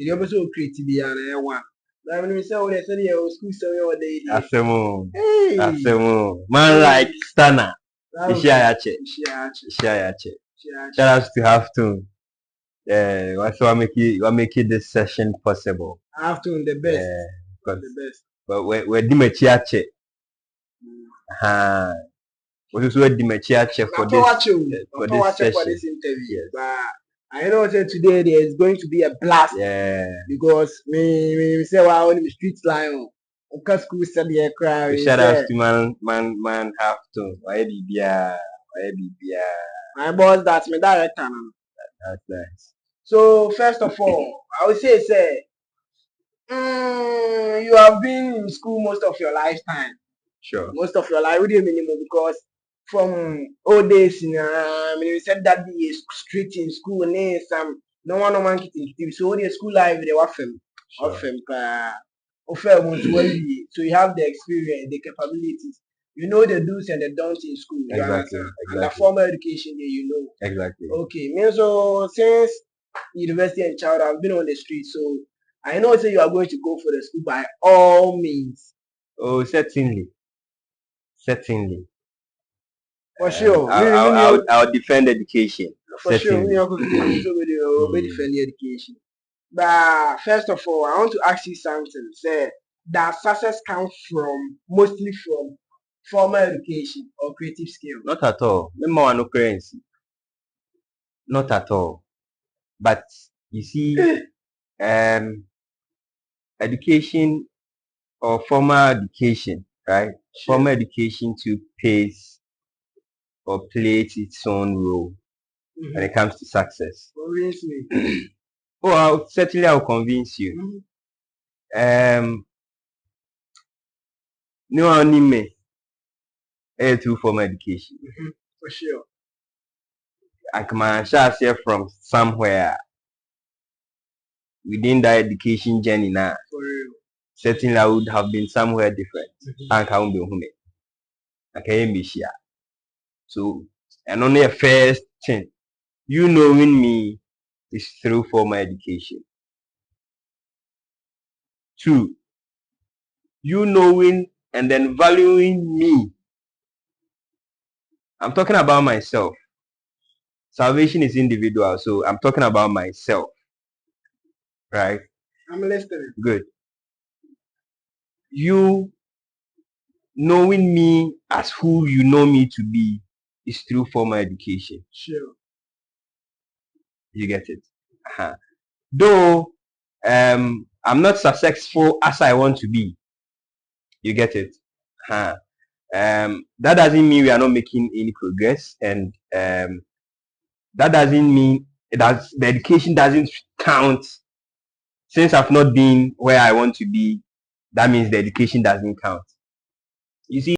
The also creativity and one. I mean, we say all the school story all day. Asemo. Hey, Asemo. Man like Stana. Ishiayache. Ishiayache. Shout out to Halftone. Yeah, what make it this session possible. Halftone the best. Yeah, the best. But we're Dimechiache. We're also Dimechiache for this interview. Yes. But I know that today there is going to be a blast. Yeah. Because me say well on the street line. Okay, school study a cry. Shout out to man Halftone. Why be my boss, that's my director. That's nice. So first of all, I would say you have been in school most of your lifetime. Sure. Most of your life, what do you mean? Because from old days, you said that the street in school, no one getting. So the school life, they were film. So you have the experience, the capabilities. You know the do's and the don'ts in school. Exactly. And the formal education there, you know. Exactly. Okay. So since university and child, I've been on the street. So I know say you are going to go for the school by all means. Oh, certainly. For sure. I'll defend education. For sure. We are going to defend the education. But first of all, I want to ask you something. Say that success comes mostly from formal education or creative skill. Not at all. No currency. Not at all. But you see, education or formal education, right? Sure. Formal education too plays its own role when it comes to success. Convince me. I'll convince you. No only me. Through formal education. For sure. I can share from somewhere within that education journey now. For real. Certainly I would have been somewhere different. I can't be here. So and only a first thing, you knowing me is through formal education. 2, you knowing and then valuing me. I'm talking about myself. Salvation is individual, so I'm talking about myself. Right? I'm listening. Good. You knowing me as who you know me to be is through formal education. Sure. You get it? Though I'm not successful as I want to be. You get it? That doesn't mean we are not making any progress, and that doesn't mean the education doesn't count. Since I've not been where I want to be, that means the education doesn't count. You see,